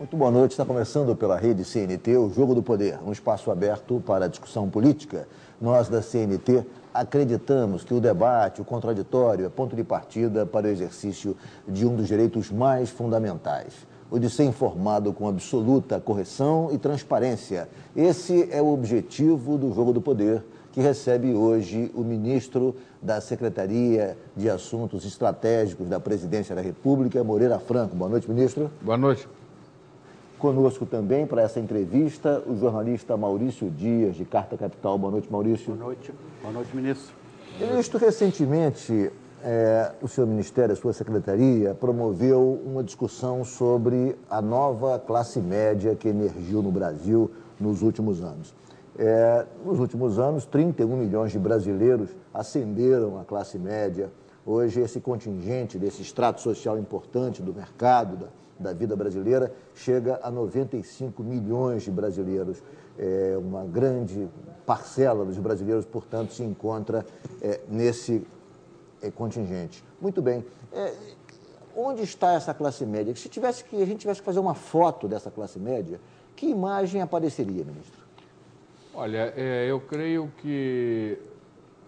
Muito boa noite. Está começando pela rede CNT o Jogo do Poder, um espaço aberto para a discussão política. Nós, da CNT, acreditamos que o debate, o contraditório, é ponto de partida para o exercício de um dos direitos mais fundamentais, o de ser informado com absoluta correção e transparência. Esse é o objetivo do Jogo do Poder, que recebe hoje o ministro da Secretaria de Assuntos Estratégicos da Presidência da República, Moreira Franco. Boa noite, ministro. Boa noite. Conosco também, para essa entrevista, o jornalista Maurício Dias, de Carta Capital. Boa noite, Maurício. Boa noite. Boa noite, ministro. Ministro, recentemente, o seu ministério, a sua secretaria, promoveu uma discussão sobre a nova classe média que emergiu no Brasil nos últimos anos. Nos últimos anos, 31 milhões de brasileiros ascenderam à classe média. Hoje, esse contingente desse extrato social importante do mercado, da vida brasileira, chega a 95 milhões de brasileiros. Uma grande parcela dos brasileiros, portanto, se encontra nesse contingente. Muito bem. Onde está essa classe média? Se a gente tivesse que fazer uma foto dessa classe média, que imagem apareceria, ministro? Olha, eu creio que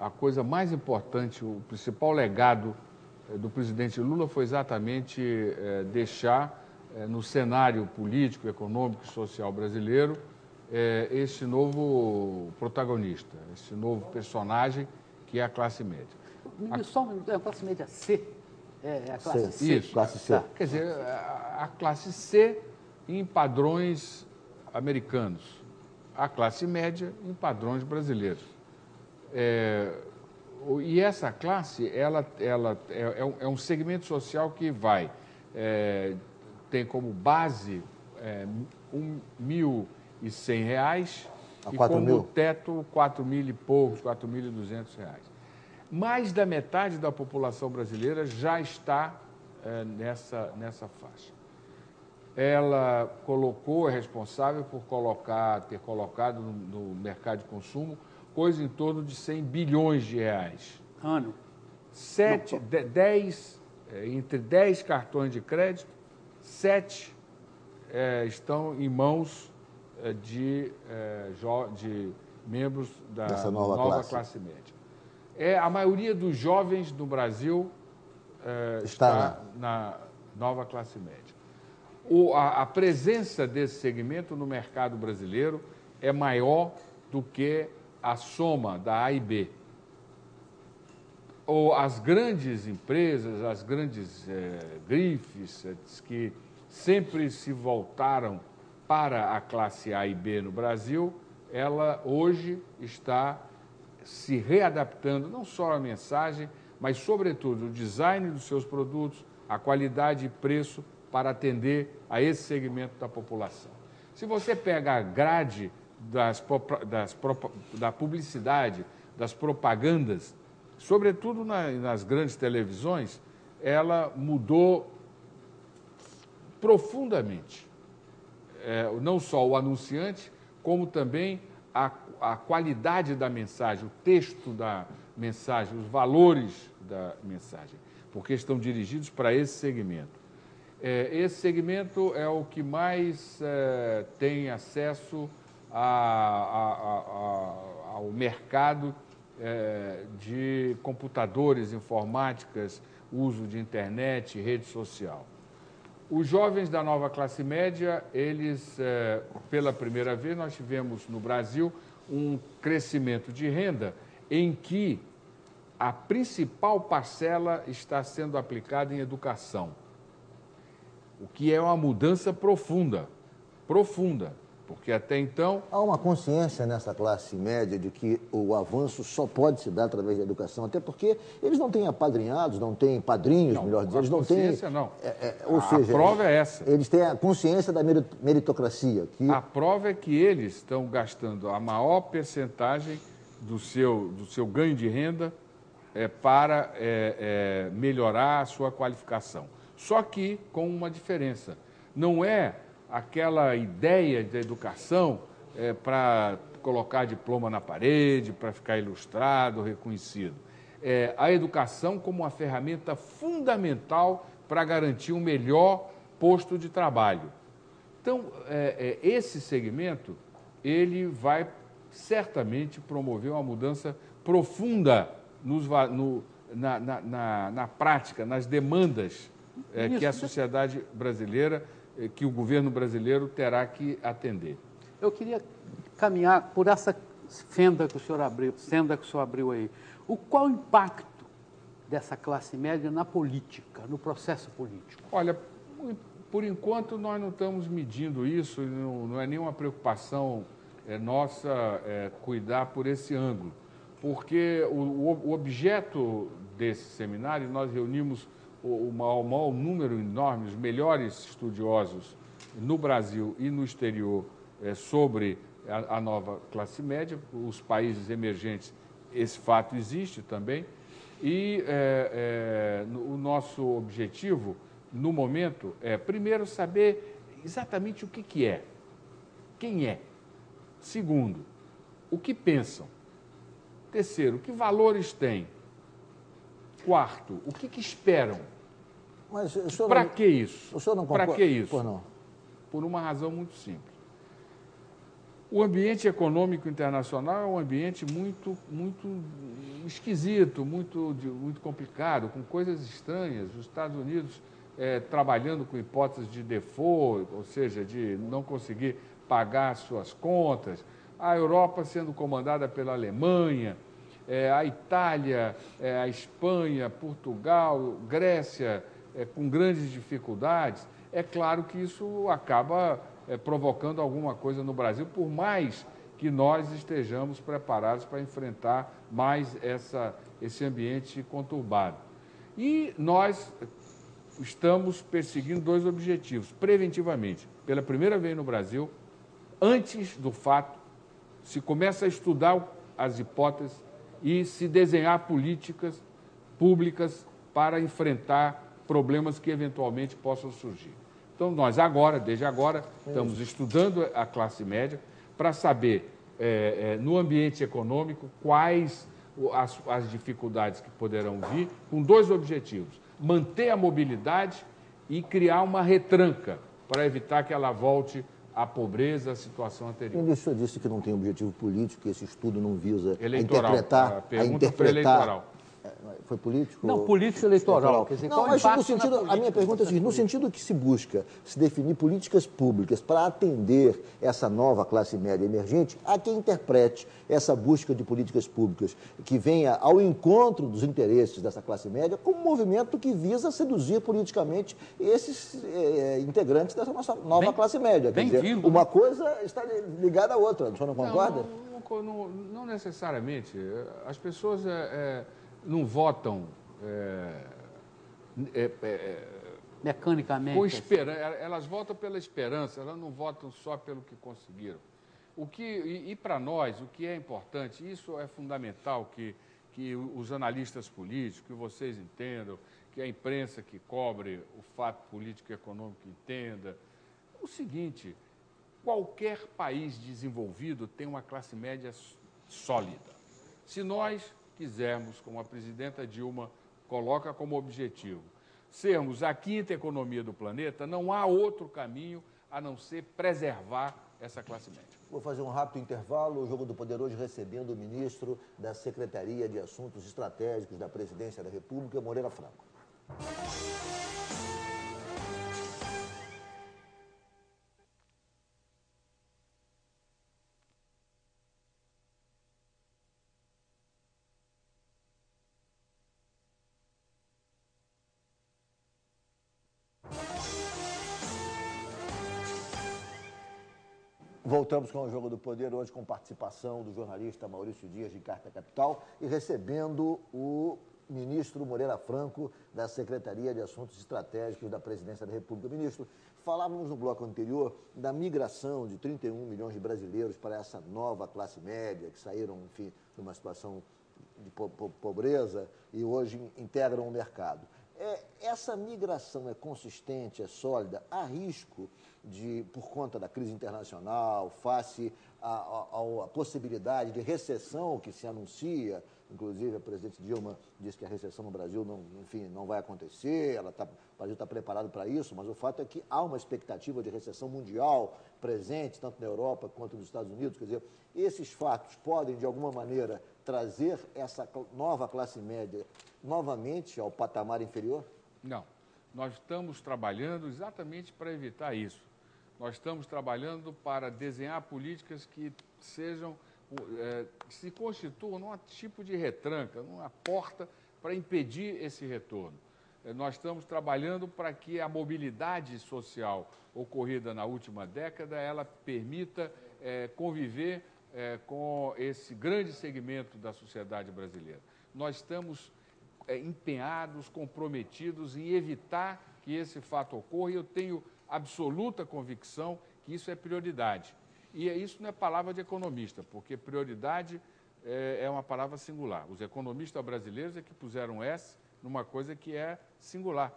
a coisa mais importante, o principal legado do presidente Lula foi exatamente deixar no cenário político, econômico e social brasileiro este novo protagonista, esse novo personagem que é a classe média. Só a classe média C? É a classe C? Isso, classe C. Quer dizer, a classe C em padrões americanos, a classe média em padrões brasileiros. E essa classe, ela é um segmento social que tem como base R$1.100 e como teto R$4.000 e poucos, R$4.200. Mais da metade da população brasileira já está nessa faixa. Ela é responsável por ter colocado no mercado de consumo coisa em torno de 100 bilhões de reais. Ano? Entre 10 cartões de crédito, 7 estão em mãos de membros da nova classe média. A maioria dos jovens do Brasil está na nova classe média. A presença desse segmento no mercado brasileiro é maior do que a soma da A e B. As grandes empresas, as grandes grifes que sempre se voltaram para a classe A e B no Brasil, ela hoje está se readaptando, não só a mensagem, mas, sobretudo, o design dos seus produtos, a qualidade e preço para atender a esse segmento da população. Se você pega a grade da publicidade, das propagandas, sobretudo nas grandes televisões, ela mudou profundamente. Não só o anunciante, como também a qualidade da mensagem, o texto da mensagem, os valores da mensagem, porque estão dirigidos para esse segmento. Esse segmento é o que mais tem acesso ao mercado de computadores, informáticas, uso de internet, rede social. Os jovens da nova classe média, eles, pela primeira vez, nós tivemos no Brasil um crescimento de renda em que a principal parcela está sendo aplicada em educação, o que é uma mudança profunda, porque até então... Há uma consciência nessa classe média de que o avanço só pode se dar através da educação, até porque eles não têm apadrinhados, não têm padrinhos, melhor dizendo, eles não têm... Não. Ou seja, a prova é essa. Eles têm a consciência da meritocracia. A prova é que eles estão gastando a maior percentagem do seu ganho de renda para melhorar a sua qualificação. Só que com uma diferença. Não é aquela ideia da educação para colocar diploma na parede, para ficar ilustrado, reconhecido. A educação como uma ferramenta fundamental para garantir um melhor posto de trabalho. Então, esse segmento, ele vai certamente promover uma mudança profunda na prática, nas demandas que a sociedade brasileira, que o governo brasileiro terá que atender. Eu queria caminhar por essa fenda que o senhor abriu aí. Qual o impacto dessa classe média na política, no processo político? Olha, por enquanto nós não estamos medindo isso, não é nenhuma preocupação nossa cuidar por esse ângulo, porque o objeto desse seminário, nós reunimos o maior número enorme, os melhores estudiosos no Brasil e no exterior sobre a nova classe média, os países emergentes, esse fato existe também, e o nosso objetivo, no momento, é, primeiro, saber exatamente o que é, quem é. Segundo, o que pensam. Terceiro, que valores têm. Quarto, o que esperam. Para que isso? O senhor não concorda? Para que isso? Por não. Por uma razão muito simples. O ambiente econômico internacional é um ambiente muito esquisito, muito complicado, com coisas estranhas. Os Estados Unidos trabalhando com hipóteses de default, ou seja, de não conseguir pagar suas contas. A Europa sendo comandada pela Alemanha, a Itália, a Espanha, Portugal, Grécia, com grandes dificuldades. É claro que isso acaba provocando alguma coisa no Brasil, por mais que nós estejamos preparados para enfrentar mais esse ambiente conturbado. E nós estamos perseguindo dois objetivos, preventivamente. Pela primeira vez no Brasil, antes do fato, se começa a estudar as hipóteses e se desenhar políticas públicas para enfrentar problemas que eventualmente possam surgir. Então, nós desde agora, estamos estudando a classe média para saber, no ambiente econômico, quais as dificuldades que poderão vir, com dois objetivos: manter a mobilidade e criar uma retranca para evitar que ela volte à pobreza, à situação anterior. O senhor disse que não tem objetivo político, que esse estudo não visa Eleitoral. interpretar... A pergunta foi eleitoral. Foi político? Não, político-eleitoral. Quer dizer, não, mas no sentido, a minha pergunta é a seguinte: no sentido que se busca se definir políticas públicas para atender essa nova classe média emergente, há quem interprete essa busca de políticas públicas que venha ao encontro dos interesses dessa classe média como um movimento que visa seduzir politicamente esses integrantes dessa nossa nova classe média. Quer dizer, uma coisa está ligada à outra, o senhor não concorda? Não necessariamente. As pessoas... não votam mecanicamente. Com esperança. Elas votam pela esperança, elas não votam só pelo que conseguiram. E para nós, o que é importante, isso é fundamental que os analistas políticos, que vocês entendam, que a imprensa que cobre o fato político e econômico entenda. O seguinte: qualquer país desenvolvido tem uma classe média sólida. Se nós quisermos, como a presidenta Dilma coloca como objetivo, sermos a quinta economia do planeta, não há outro caminho a não ser preservar essa classe média. Vou fazer um rápido intervalo. O Jogo do Poder hoje recebendo o ministro da Secretaria de Assuntos Estratégicos da Presidência da República, Moreira Franco. Voltamos com o Jogo do Poder, hoje com participação do jornalista Maurício Dias, de Carta Capital, e recebendo o ministro Moreira Franco, da Secretaria de Assuntos Estratégicos da Presidência da República. Ministro, falávamos no bloco anterior da migração de 31 milhões de brasileiros para essa nova classe média, que saíram, enfim, de uma situação de pobreza e hoje integram o mercado. Essa migração é consistente, é sólida? Há risco por conta da crise internacional, face à possibilidade de recessão que se anuncia, inclusive a presidente Dilma disse que a recessão no Brasil não vai acontecer, o Brasil está preparado para isso, mas o fato é que há uma expectativa de recessão mundial presente, tanto na Europa quanto nos Estados Unidos. Quer dizer, esses fatos podem, de alguma maneira, trazer essa nova classe média novamente ao patamar inferior? Não. Nós estamos trabalhando exatamente para evitar isso. Nós estamos trabalhando para desenhar políticas que que se constituam num tipo de retranca, numa porta para impedir esse retorno. Nós estamos trabalhando para que a mobilidade social ocorrida na última década, ela permita conviver com esse grande segmento da sociedade brasileira. Nós estamos empenhados, comprometidos em evitar que esse fato ocorra, e eu tenho absoluta convicção que isso é prioridade. E isso não é palavra de economista, porque prioridade é uma palavra singular. Os economistas brasileiros é que puseram S numa coisa que é singular.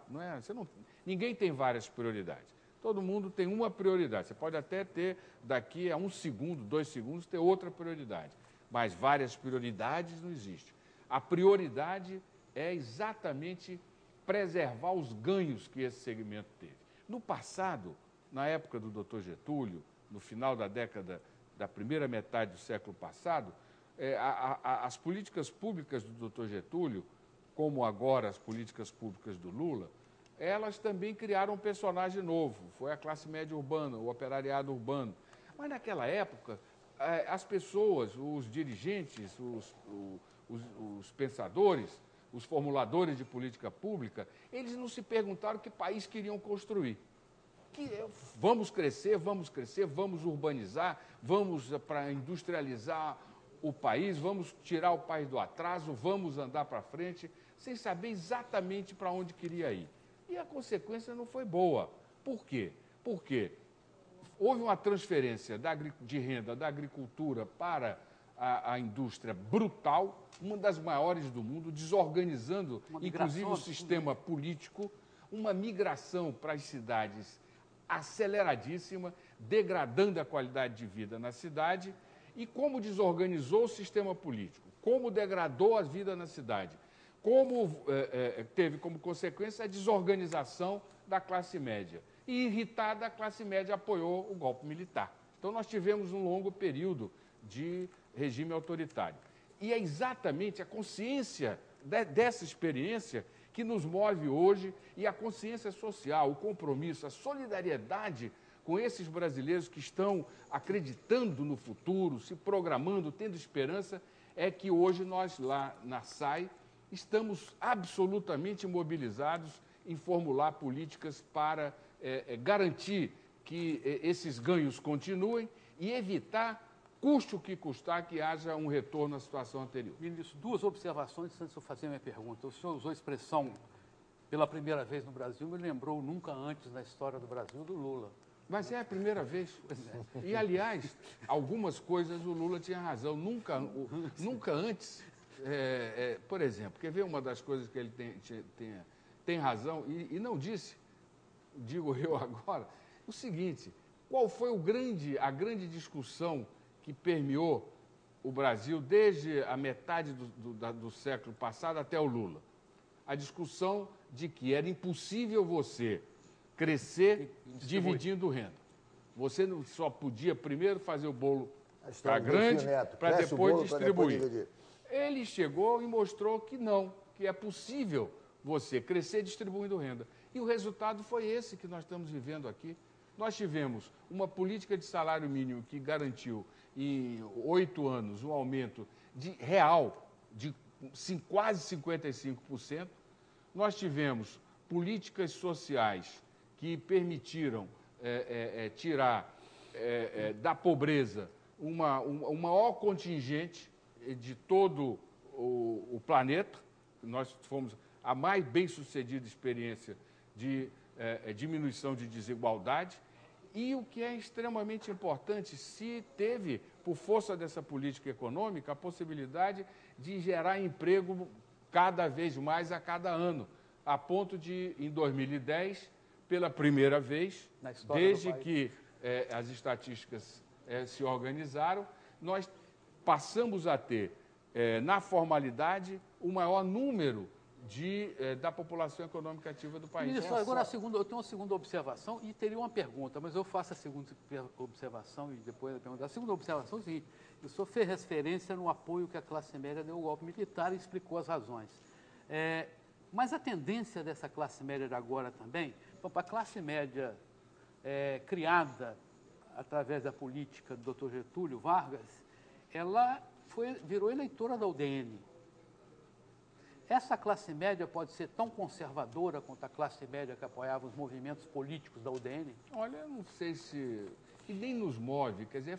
Ninguém tem várias prioridades. Todo mundo tem uma prioridade. Você pode até ter, daqui a 1 segundo, 2 segundos, ter outra prioridade. Mas várias prioridades não existem. A prioridade é exatamente preservar os ganhos que esse segmento teve. No passado, na época do Dr. Getúlio, no final da primeira metade do século passado, as políticas públicas do Dr. Getúlio, como agora as políticas públicas do Lula, elas também criaram um personagem novo, foi a classe média urbana, o operariado urbano. Mas naquela época, as pessoas, os dirigentes, os pensadores, os formuladores de política pública, eles não se perguntaram que país queriam construir. Vamos crescer, vamos urbanizar, vamos para industrializar o país, vamos tirar o país do atraso, vamos andar para frente, sem saber exatamente para onde queria ir. E a consequência não foi boa. Por quê? Porque houve uma transferência de renda da agricultura para a indústria brutal, uma das maiores do mundo, desorganizando, inclusive, o sistema político, uma migração para as cidades aceleradíssima, degradando a qualidade de vida na cidade. E como desorganizou o sistema político, como degradou a vida na cidade, como teve como consequência a desorganização da classe média. E, irritada, a classe média apoiou o golpe militar. Então, nós tivemos um longo período de regime autoritário. E é exatamente a consciência dessa experiência que nos move hoje, e a consciência social, o compromisso, a solidariedade com esses brasileiros que estão acreditando no futuro, se programando, tendo esperança, é que hoje nós lá na SAI estamos absolutamente mobilizados em formular políticas para garantir que esses ganhos continuem e evitar, custe o que custar, que haja um retorno à situação anterior. Ministro, 2 observações antes de eu fazer a minha pergunta. O senhor usou a expressão pela primeira vez no Brasil, me lembrou nunca antes na história do Brasil do Lula. Mas é a primeira vez. E, aliás, algumas coisas o Lula tinha razão. Nunca antes, por exemplo, quer ver uma das coisas que ele tem razão e não disse, digo eu agora, o seguinte: qual foi a grande discussão que permeou o Brasil desde a metade do século passado até o Lula? A discussão de que era impossível você crescer dividindo renda. Você não só podia primeiro fazer o bolo para grande, para depois distribuir. Ele chegou e mostrou que não, que é possível você crescer distribuindo renda. E o resultado foi esse que nós estamos vivendo aqui. Nós tivemos uma política de salário mínimo que garantiu em 8 anos um aumento real de quase 55%. Nós tivemos políticas sociais que permitiram tirar da pobreza um maior contingente de todo o planeta. Nós fomos a mais bem-sucedida experiência de diminuição de desigualdade. E o que é extremamente importante, se teve, por força dessa política econômica, a possibilidade de gerar emprego cada vez mais a cada ano, a ponto de, em 2010, pela primeira vez, Na história desde do país. que as estatísticas se organizaram, nós passamos a ter, na formalidade, o maior número da população econômica ativa do país. Ministro, agora eu tenho uma segunda observação e teria uma pergunta, mas eu faço a segunda observação e depois a pergunta. A segunda observação é o seguinte: o senhor fez referência no apoio que a classe média deu ao golpe militar e explicou as razões. Mas a tendência dessa classe média de agora também, a classe média criada através da política do Dr. Getúlio Vargas, ela virou eleitora da UDN. Essa classe média pode ser tão conservadora quanto a classe média que apoiava os movimentos políticos da UDN? Olha, eu não sei se... E nem nos move, quer dizer,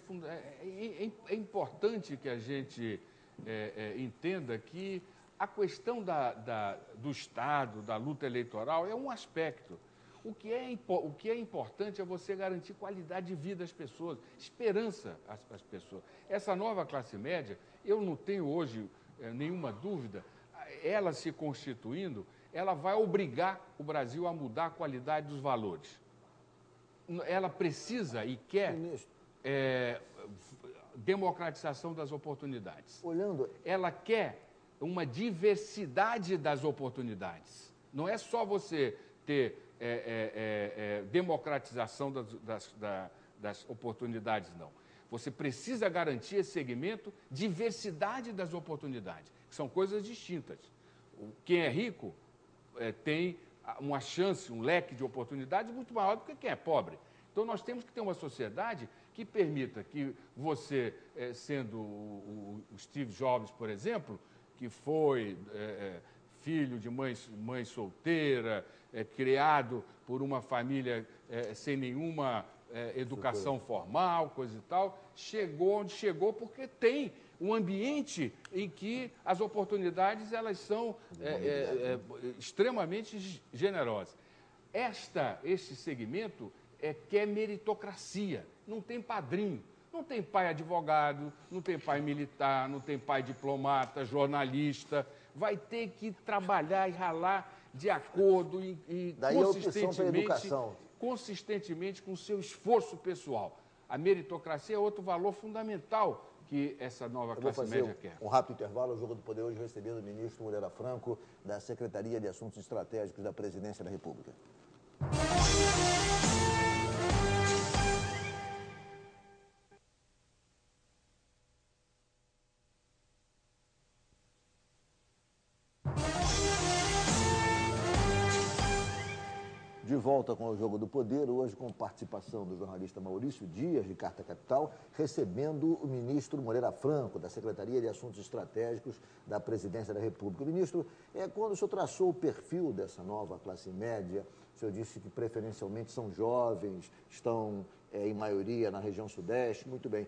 é importante que a gente entenda que a questão do Estado, da luta eleitoral, é um aspecto. O que é importante é você garantir qualidade de vida às pessoas, esperança às pessoas. Essa nova classe média, eu não tenho hoje nenhuma dúvida, ela se constituindo, ela vai obrigar o Brasil a mudar a qualidade dos valores. Ela precisa e quer democratização das oportunidades. Ela quer uma diversidade das oportunidades. Não é só você ter democratização das oportunidades, não. Você precisa garantir esse segmento, diversidade das oportunidades, que são coisas distintas. Quem é rico tem uma chance, um leque de oportunidades muito maior do que quem é pobre. Então, nós temos que ter uma sociedade que permita que você, sendo o Steve Jobs, por exemplo, que foi filho de mãe solteira, criado por uma família sem nenhuma educação formal, coisa e tal, chegou onde chegou porque tem um ambiente em que as oportunidades elas são extremamente generosas. Este segmento quer meritocracia, não tem padrinho. Não tem pai advogado, não tem pai militar, não tem pai diplomata, jornalista. Vai ter que trabalhar e ralar de acordo e consistentemente com o seu esforço pessoal. A meritocracia é outro valor fundamental que essa nova classe média quer. Um rápido intervalo. O Jogo do Poder hoje recebendo o ministro Moreira Franco, da Secretaria de Assuntos Estratégicos da Presidência da República. De volta com o Jogo do Poder, hoje com participação do jornalista Maurício Dias, de Carta Capital, recebendo o ministro Moreira Franco, da Secretaria de Assuntos Estratégicos da Presidência da República. Ministro, quando o senhor traçou o perfil dessa nova classe média, o senhor disse que preferencialmente são jovens, estão em maioria na região sudeste, muito bem,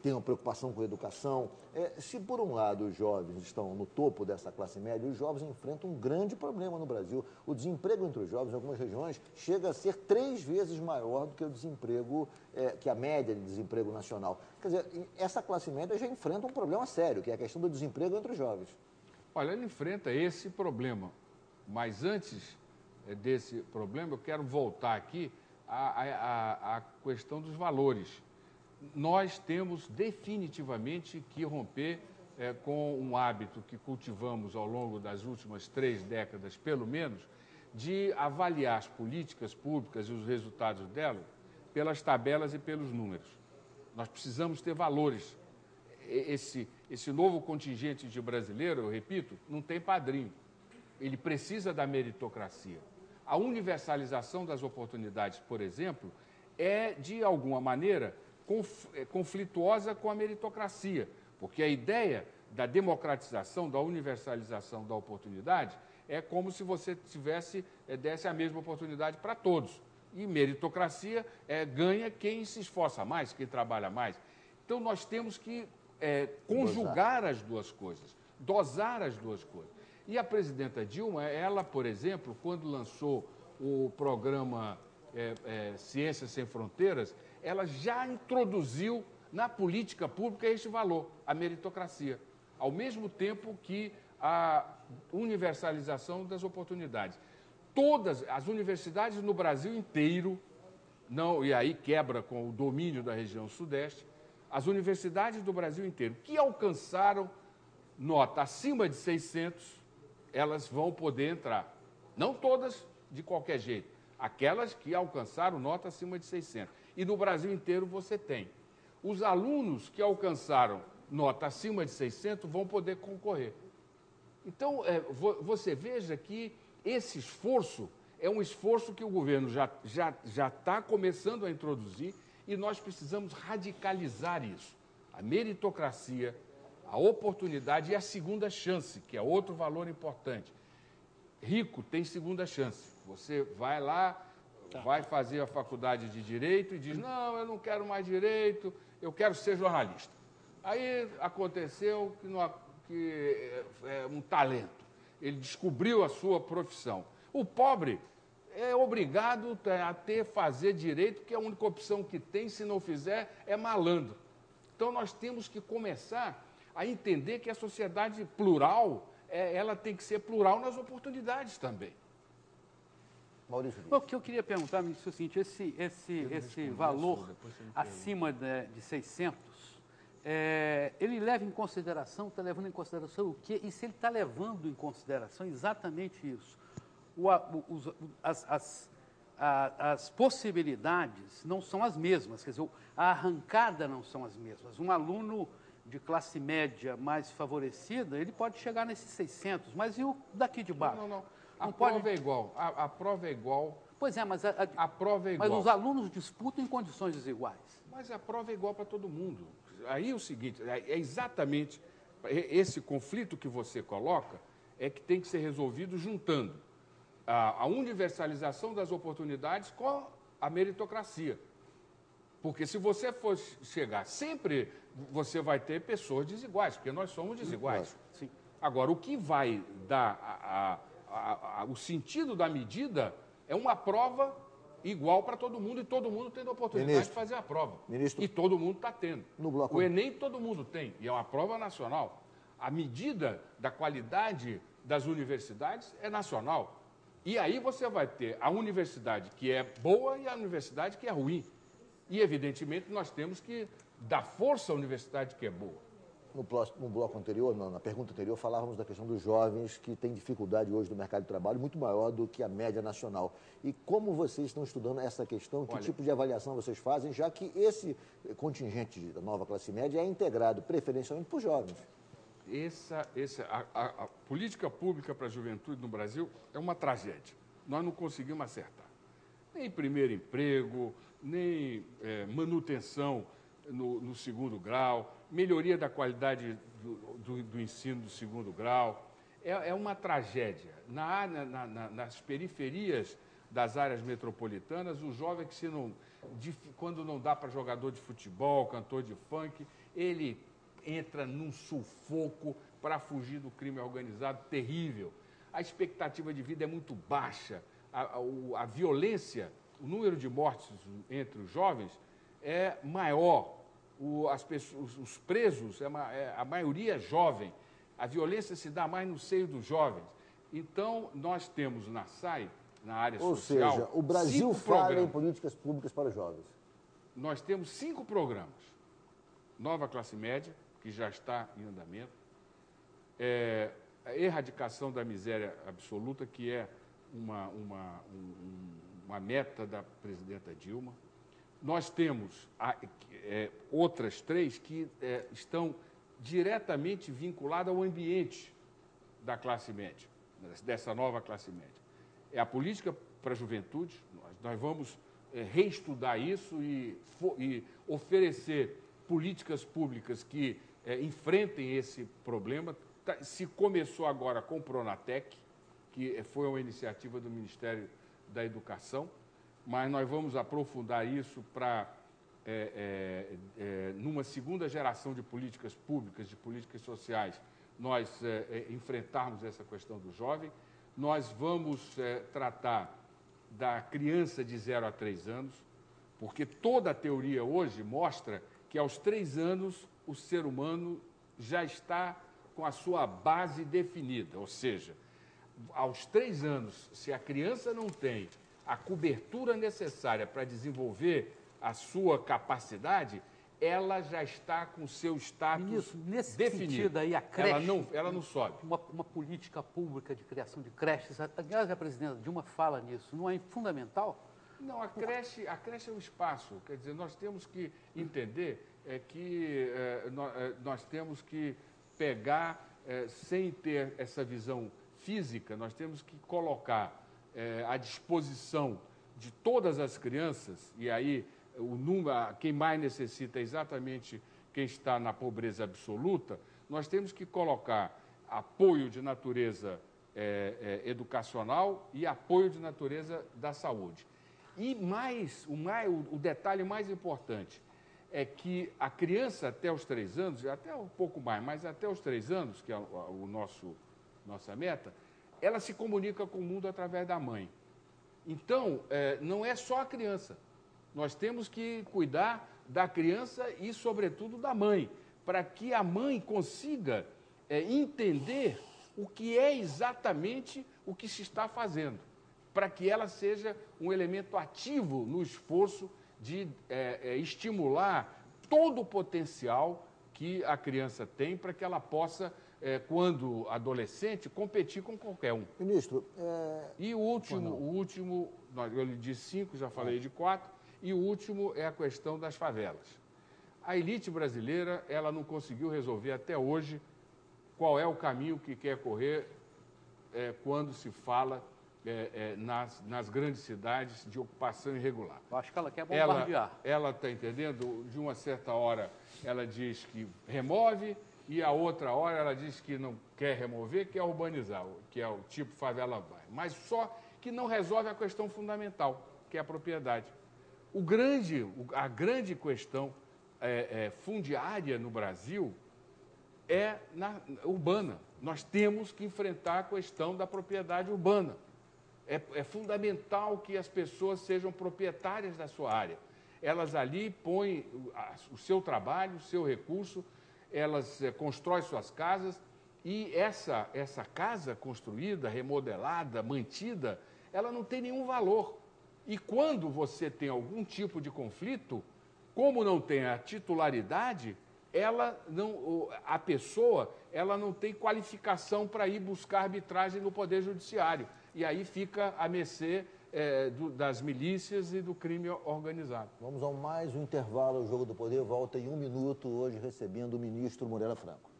tem uma preocupação com a educação. Se por um lado os jovens estão no topo dessa classe média, os jovens enfrentam um grande problema no Brasil. O desemprego entre os jovens em algumas regiões chega a ser 3 vezes maior do que o desemprego, que a média de desemprego nacional. Quer dizer, essa classe média já enfrenta um problema sério, que é a questão do desemprego entre os jovens. Olha, ele enfrenta esse problema, mas antes desse problema eu quero voltar aqui à questão dos valores. Nós temos definitivamente que romper com um hábito que cultivamos ao longo das últimas 3 décadas, pelo menos, de avaliar as políticas públicas e os resultados delas pelas tabelas e pelos números. Nós precisamos ter valores. Esse novo contingente de brasileiro, eu repito, não tem padrinho. Ele precisa da meritocracia. A universalização das oportunidades, por exemplo, é, de alguma maneira, conflituosa com a meritocracia, porque a ideia da democratização, da universalização da oportunidade é como se você desse a mesma oportunidade para todos. E meritocracia ganha quem se esforça mais, quem trabalha mais. Então, nós temos que conjugar as duas coisas, dosar as duas coisas. E a presidenta Dilma, ela, por exemplo, quando lançou o programa Ciências Sem Fronteiras, ela já introduziu na política pública este valor, a meritocracia, ao mesmo tempo que a universalização das oportunidades. todas as universidades no Brasil inteiro, não, e aí quebra com o domínio da região sudeste, as universidades do Brasil inteiro que alcançaram nota acima de 600, elas vão poder entrar. Não todas de qualquer jeito, aquelas que alcançaram nota acima de 600. E no Brasil inteiro você tem. Os alunos que alcançaram nota acima de 600 vão poder concorrer. Então, você veja que esse esforço é um esforço que o governo já está começando a introduzir e nós precisamos radicalizar isso. A meritocracia, a oportunidade e a segunda chance, que é outro valor importante. Rico tem segunda chance. Você vai lá, vai fazer a faculdade de Direito e diz, não, eu não quero mais Direito, eu quero ser jornalista. Aí aconteceu que é um talento. Ele descobriu a sua profissão. O pobre é obrigado a fazer direito, porque a única opção que tem, se não fizer, é malandro. Então, nós temos que começar a entender que a sociedade plural, ela tem que ser plural nas oportunidades também. Maurício. O que eu queria perguntar, ministro, é o seguinte, esse valor acima de 600, ele leva em consideração, está levando em consideração o quê? E se ele está levando em consideração exatamente isso? As possibilidades não são as mesmas, quer dizer, a arrancada não são as mesmas. Um aluno de classe média mais favorecida, ele pode chegar nesses 600, mas e o daqui de baixo? Não. A prova é igual. A prova é igual. Pois é, mas a prova é igual. Mas os alunos disputam em condições desiguais. Mas a prova é igual para todo mundo. Aí é o seguinte, é exatamente esse conflito que você coloca é que tem que ser resolvido juntando a universalização das oportunidades com a meritocracia. Porque se você for chegar sempre, você vai ter pessoas desiguais, porque nós somos desiguais. Sim. Agora, o que vai dar o sentido da medida é uma prova igual para todo mundo e todo mundo tendo a oportunidade de fazer a prova. Ministro, e todo mundo está tendo. No bloco... O Enem todo mundo tem, e é uma prova nacional. A medida da qualidade das universidades é nacional. E aí você vai ter a universidade que é boa e a universidade que é ruim. E, evidentemente, nós temos que dar força à universidade que é boa. No bloco anterior, na pergunta anterior, falávamos da questão dos jovens que têm dificuldade hoje no mercado de trabalho muito maior do que a média nacional. E como vocês estão estudando essa questão, que tipo de avaliação vocês fazem, já que esse contingente da nova classe média é integrado preferencialmente por jovens? A política pública para a juventude no Brasil é uma tragédia. Nós não conseguimos acertar. Nem primeiro emprego, nem manutenção no segundo grau, melhoria da qualidade do ensino do segundo grau. É uma tragédia. Nas periferias das áreas metropolitanas, o jovem quando não dá para jogador de futebol, cantor de funk, ele entra num sufoco para fugir do crime organizado terrível. A expectativa de vida é muito baixa. A violência, o número de mortes entre os jovens é maior. Os presos, a maioria é jovem. A violência se dá mais no seio dos jovens. Então, nós temos na SAI, na área social... Ou seja, o Brasil fala em políticas públicas para os jovens. Nós temos 5 programas. Nova classe média, que já está em andamento. A erradicação da miséria absoluta, que é uma meta da presidenta Dilma. Nós temos outras 3 que estão diretamente vinculadas ao ambiente da classe média, dessa nova classe média. É a política para a juventude, nós vamos reestudar isso e oferecer políticas públicas que enfrentem esse problema. Se começou agora com o Pronatec, que foi uma iniciativa do Ministério da Educação, mas nós vamos aprofundar isso para, numa segunda geração de políticas públicas, de políticas sociais, nós enfrentarmos essa questão do jovem. Nós vamos tratar da criança de 0 a 3 anos, porque toda a teoria hoje mostra que aos 3 anos o ser humano já está com a sua base definida, ou seja, aos 3 anos, se a criança não tem a cobertura necessária para desenvolver a sua capacidade, ela já está com o seu status Ministro, nesse definido. sentido aí, a creche... Ela não sobe. Uma política pública de criação de creches, aliás, a presidenta Dilma fala nisso, não é fundamental? Não, a creche é um espaço. Quer dizer, nós temos que entender que nós temos que pegar, sem ter essa visão física, nós temos que colocar à disposição de todas as crianças, e aí o número, quem mais necessita é exatamente quem está na pobreza absoluta, nós temos que colocar apoio de natureza educacional e apoio de natureza da saúde. E o detalhe mais importante é que a criança até os 3 anos, até um pouco mais, mas até os 3 anos, que é nossa meta, ela se comunica com o mundo através da mãe. Então, não é só a criança. Nós temos que cuidar da criança e, sobretudo, da mãe, para que a mãe consiga entender o que é exatamente o que se está fazendo, para que ela seja um elemento ativo no esforço de estimular todo o potencial que a criança tem para que ela possa, quando adolescente, competir com qualquer um. Ministro... E o último, eu lhe disse 5, já falei de 4, e o último é a questão das favelas. A elite brasileira, ela não conseguiu resolver até hoje qual é o caminho que quer correr quando se fala nas grandes cidades de ocupação irregular. Eu acho que ela quer bombardear. Ela está entendendo? De uma certa hora ela diz que remove e a outra hora ela diz que não quer remover, quer urbanizar, que é o tipo favela vai. Mas só que não resolve a questão fundamental, que é a propriedade. A grande questão fundiária no Brasil é urbana. Nós temos que enfrentar a questão da propriedade urbana. É fundamental que as pessoas sejam proprietárias da sua área. Elas ali põem o seu trabalho, o seu recurso, elas constroem suas casas e essa casa construída, remodelada, mantida, ela não tem nenhum valor. E quando você tem algum tipo de conflito, como não tem a titularidade, a pessoa não tem qualificação para ir buscar arbitragem no Poder Judiciário. E aí fica à mercê das milícias e do crime organizado. Vamos a mais um intervalo. O Jogo do Poder volta em 1 minuto, hoje recebendo o ministro Moreira Franco.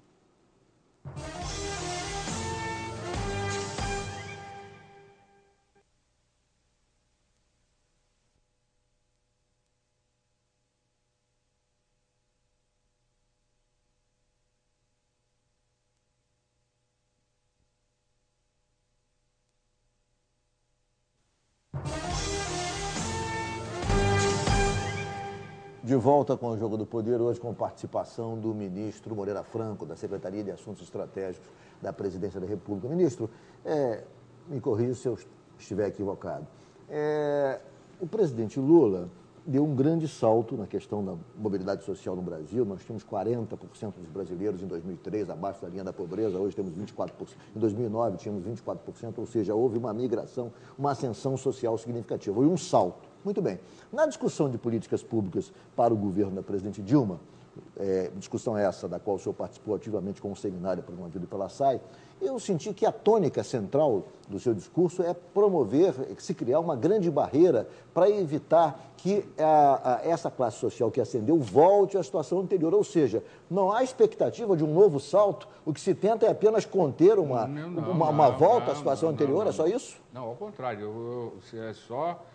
De volta com o Jogo do Poder, hoje com participação do ministro Moreira Franco, da Secretaria de Assuntos Estratégicos da Presidência da República. Ministro, me corrija se eu estiver equivocado. O presidente Lula deu um grande salto na questão da mobilidade social no Brasil. Nós tínhamos 40% dos brasileiros em 2003 abaixo da linha da pobreza, hoje temos 24%. Em 2009 tínhamos 24%, ou seja, houve uma migração, uma ascensão social significativa. Houve um salto. Muito bem. Na discussão de políticas públicas para o governo da presidente Dilma, discussão essa da qual o senhor participou ativamente com um seminário promovido pela SAI, eu senti que a tônica central do seu discurso é promover, se criar uma grande barreira para evitar que essa classe social que ascendeu volte à situação anterior. Ou seja, não há expectativa de um novo salto, o que se tenta é apenas conter uma volta à situação anterior, é só isso? Não, ao contrário, é só...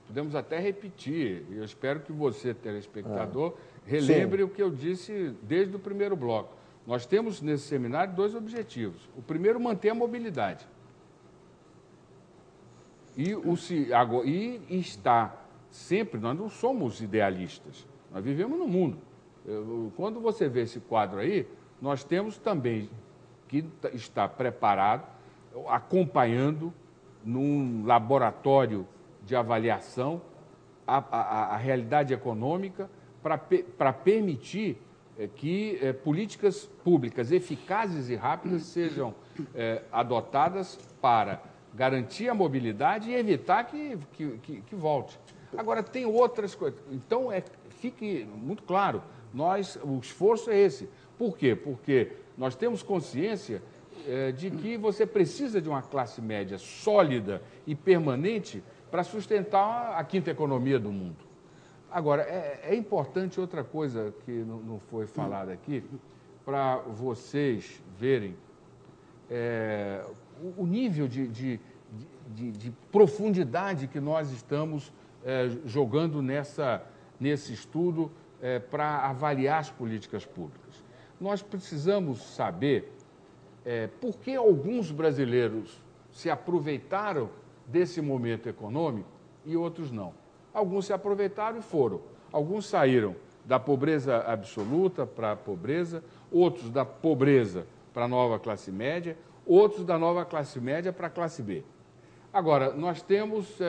podemos até repetir, eu espero que você, telespectador, relembre o que eu disse desde o primeiro bloco. Nós temos nesse seminário 2 objetivos. O primeiro, manter a mobilidade. E está sempre, nós não somos idealistas, nós vivemos no mundo. Quando você vê esse quadro aí, nós temos também que estar preparado, acompanhando num laboratório de avaliação a realidade econômica para permitir que políticas públicas eficazes e rápidas sejam adotadas para garantir a mobilidade e evitar que volte. Agora, tem outras coisas. Então, fique muito claro, o esforço é esse. Por quê? Porque nós temos consciência de que você precisa de uma classe média sólida e permanente para sustentar a quinta economia do mundo. Agora, é importante outra coisa que não foi falada aqui, para vocês verem o nível de profundidade que nós estamos jogando nesse estudo para avaliar as políticas públicas. Nós precisamos saber por que alguns brasileiros se aproveitaram desse momento econômico e outros não. Alguns se aproveitaram e foram. Alguns saíram da pobreza absoluta para a pobreza, outros da pobreza para a nova classe média, outros da nova classe média para a classe B. Agora, nós temos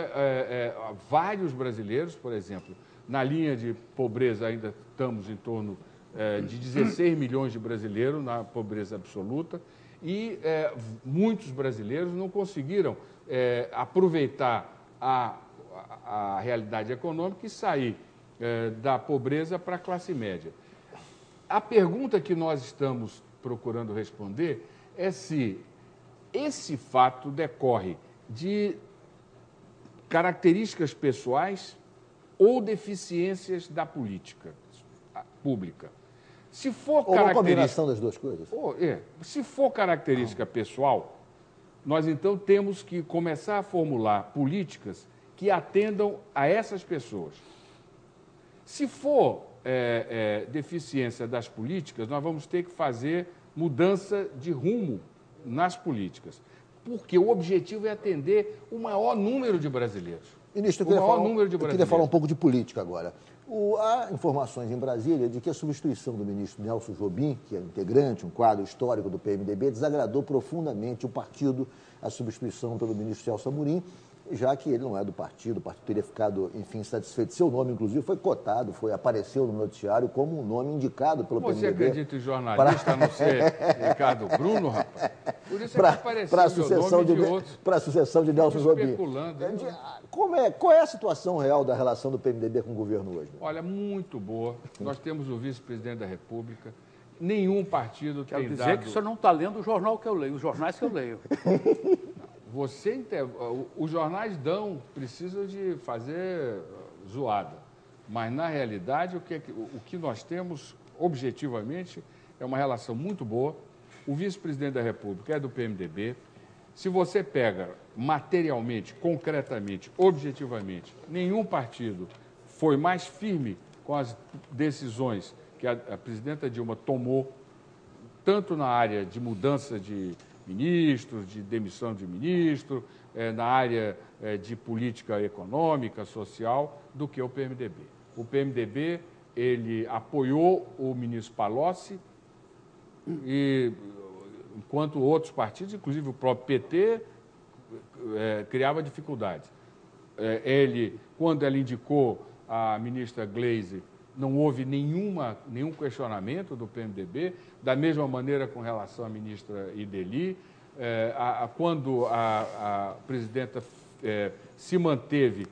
vários brasileiros, por exemplo, na linha de pobreza ainda estamos em torno de 16 milhões de brasileiros na pobreza absoluta e muitos brasileiros não conseguiram aproveitar a realidade econômica e sair da pobreza para a classe média. A pergunta que nós estamos procurando responder é se esse fato decorre de características pessoais ou deficiências da política pública. Se for ou uma combinação das duas coisas. Se for característica pessoal, nós então temos que começar a formular políticas que atendam a essas pessoas. Se for deficiência das políticas, nós vamos ter que fazer mudança de rumo nas políticas, porque o objetivo é atender o maior número de brasileiros. Ministro, eu queria falar um pouco de política agora. Há informações em Brasília de que a substituição do ministro Nelson Jobim, que é integrante, um quadro histórico do PMDB, desagradou profundamente o partido, a substituição pelo ministro Celso Amorim, já que ele não é do partido, o partido teria ficado, enfim, satisfeito. Seu nome, inclusive, foi cotado, apareceu no noticiário como um nome indicado pelo PMDB. Você acredita em jornalista, a não ser Ricardo Bruno, rapaz? Por isso é que apareceu para a sucessão de Nelson Jobim. Especulando. Qual é a situação real da relação do PMDB com o governo hoje? Olha, muito boa. Nós temos o vice-presidente da República. Nenhum partido tem dado... Quero dizer que o senhor não está lendo o jornal que eu leio, os jornais que eu leio. Os jornais precisam de fazer zoada, mas na realidade o que nós temos objetivamente é uma relação muito boa. O vice-presidente da República é do PMDB. Se você pega materialmente, concretamente, objetivamente, nenhum partido foi mais firme com as decisões que a presidenta Dilma tomou, tanto na área de mudança de ministros, de demissão de ministro, na área de política econômica, social, do que o PMDB. O PMDB, ele apoiou o ministro Palocci, enquanto outros partidos, inclusive o próprio PT, criava dificuldades. Quando ela indicou a ministra Gleisi, não houve nenhum questionamento do PMDB, da mesma maneira com relação à ministra Ideli. Quando a presidenta se manteve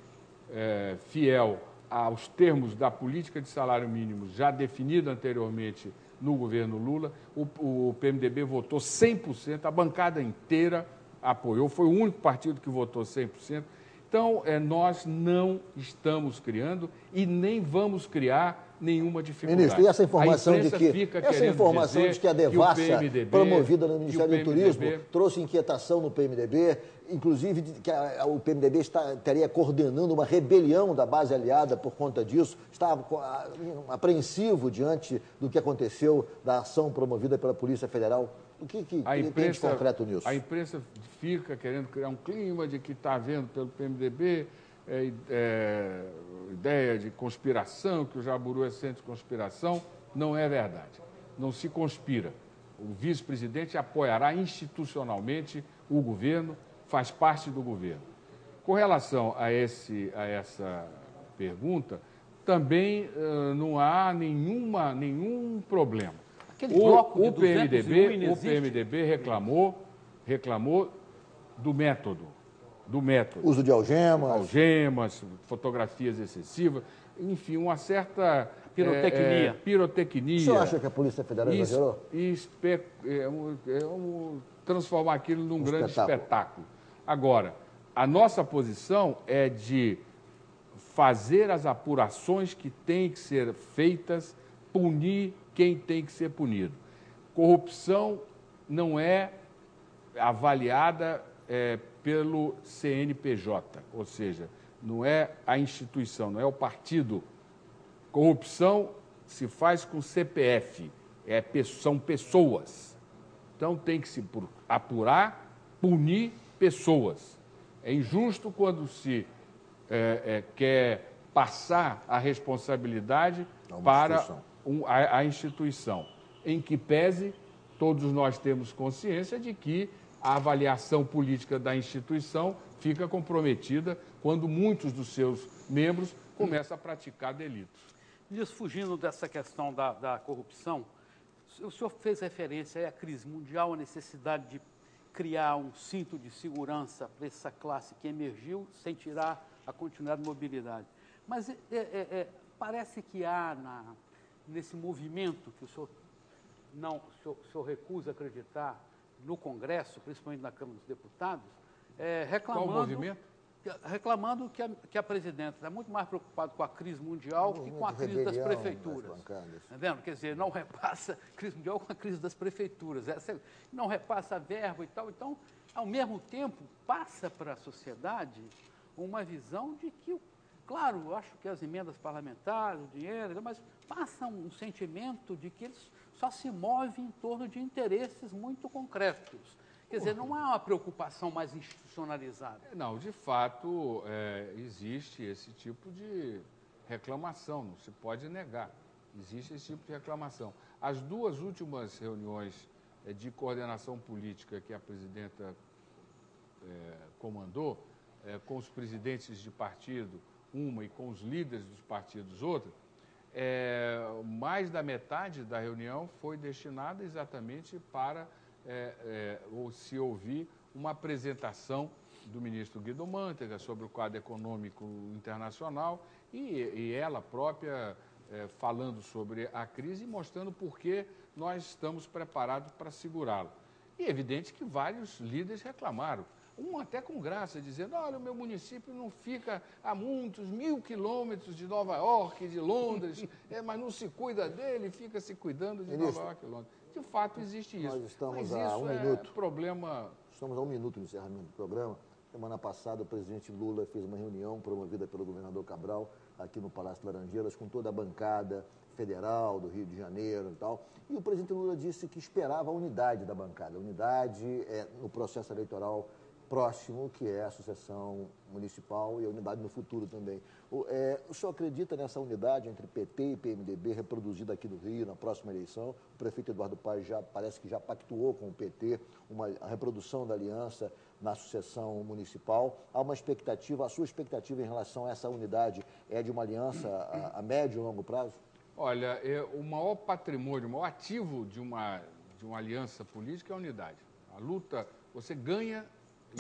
fiel aos termos da política de salário mínimo já definida anteriormente no governo Lula, o PMDB votou 100%, a bancada inteira apoiou, foi o único partido que votou 100%. Então, nós não estamos criando e nem vamos criar nenhuma dificuldade. Ministro, e essa informação de que a devassa promovida no Ministério do Turismo trouxe inquietação no PMDB, inclusive que o PMDB estaria coordenando uma rebelião da base aliada por conta disso, estava apreensivo diante do que aconteceu da ação promovida pela Polícia Federal. O que tem de concreto nisso? A imprensa fica querendo criar um clima de que está havendo pelo PMDB ideia de conspiração, que o Jaburu é centro de conspiração. Não é verdade. Não se conspira. O vice-presidente apoiará institucionalmente o governo, faz parte do governo. Com relação a essa pergunta, também não há nenhum problema. Aquele bloco de O 201 inexiste. PMDB reclamou do método. Uso de algemas. Algemas, fotografias excessivas, enfim, uma certa Pirotecnia. pirotecnia. O senhor acha que a Polícia Federal exagerou? Transformar aquilo num grande espetáculo. Agora, a nossa posição é de fazer as apurações que têm que ser feitas, punir quem tem que ser punido. Corrupção não é avaliada pelo CNPJ, ou seja, não é a instituição, não é o partido. Corrupção se faz com CPF, são pessoas. Então tem que se apurar, punir pessoas. É injusto quando se quer passar a responsabilidade para a instituição, em que pese todos nós temos consciência de que a avaliação política da instituição fica comprometida quando muitos dos seus membros começam a praticar delitos. Isso, fugindo dessa questão da corrupção, o senhor fez referência à crise mundial, a necessidade de criar um cinto de segurança para essa classe que emergiu sem tirar a continuidade de mobilidade. Mas parece que há nesse movimento que o senhor recusa acreditar no Congresso, principalmente na Câmara dos Deputados, reclamando... Qual movimento? Reclamando que a presidenta está muito mais preocupada com a crise mundial que com a crise das prefeituras. Está vendo? Quer dizer, não repassa a crise mundial com a crise das prefeituras. Não repassa verba e tal. Então, ao mesmo tempo, passa para a sociedade uma visão de que, claro, eu acho que as emendas parlamentares, o dinheiro, mas passa um sentimento de que eles só se movem em torno de interesses muito concretos. Quer dizer, não há uma preocupação mais institucionalizada. Não, de fato, existe esse tipo de reclamação, não se pode negar. Existe esse tipo de reclamação. As duas últimas reuniões de coordenação política que a presidenta comandou, com os presidentes de partido, uma, e com os líderes dos partidos, outra, mais da metade da reunião foi destinada exatamente para se ouvir uma apresentação do ministro Guido Mantega sobre o quadro econômico internacional e ela própria falando sobre a crise e mostrando por que nós estamos preparados para segurá-la. E é evidente que vários líderes reclamaram, um até com graça, dizendo, olha, o meu município não fica a muitos 1000 quilômetros de Nova York, de Londres, mas não se cuida dele, fica se cuidando de Nova York e Londres. De fato, existe isso. Nós estamos mas a isso um minuto. Problema... Estamos a 1 minuto do encerramento do programa. Semana passada, o presidente Lula fez uma reunião promovida pelo governador Cabral, aqui no Palácio Laranjeiras, com toda a bancada federal do Rio de Janeiro e tal. E o presidente Lula disse que esperava a unidade da bancada. A unidade no processo eleitoral próximo, que é a sucessão municipal e a unidade no futuro também. O senhor acredita nessa unidade entre PT e PMDB reproduzida aqui no Rio, na próxima eleição? O prefeito Eduardo Paes parece que já pactuou com o PT a reprodução da aliança na sucessão municipal. Há uma expectativa, a sua expectativa em relação a essa unidade é de uma aliança a médio e longo prazo? Olha, o maior patrimônio, o maior ativo de uma aliança política é a unidade. A luta, você ganha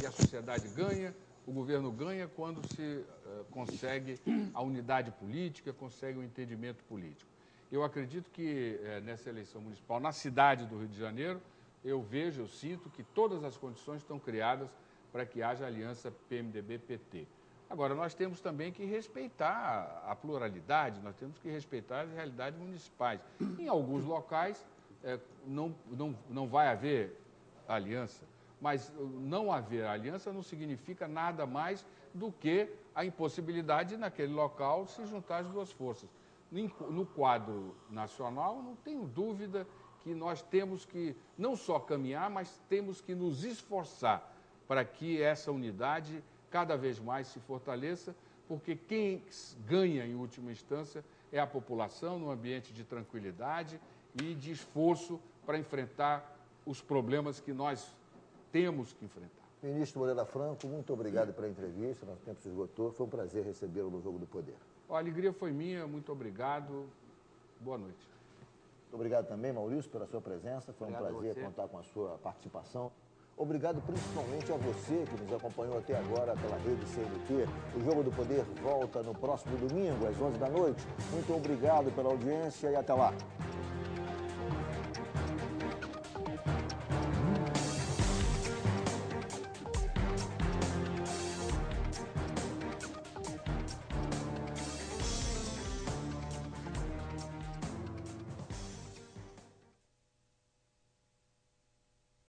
e a sociedade ganha, o governo ganha quando se consegue a unidade política, consegue o entendimento político. Eu acredito que nessa eleição municipal, na cidade do Rio de Janeiro, eu sinto que todas as condições estão criadas para que haja aliança PMDB-PT. Agora, nós temos também que respeitar a pluralidade, nós temos que respeitar as realidades municipais. Em alguns locais não vai haver aliança, mas não haver aliança não significa nada mais do que a impossibilidade de, naquele local, se juntar as duas forças. No quadro nacional, não tenho dúvida que nós temos que não só caminhar, mas temos que nos esforçar para que essa unidade cada vez mais se fortaleça, porque quem ganha, em última instância, é a população, num ambiente de tranquilidade e de esforço para enfrentar os problemas que nós temos que enfrentar. Ministro Moreira Franco, muito obrigado pela entrevista, nosso tempo se esgotou, foi um prazer recebê-lo no Jogo do Poder. A alegria foi minha, muito obrigado. Boa noite. Muito obrigado também, Maurício, pela sua presença. Foi um prazer contar com a sua participação. Obrigado principalmente a você que nos acompanhou até agora pela rede CNT. O Jogo do Poder volta no próximo domingo, às 11 da noite. Muito obrigado pela audiência e até lá.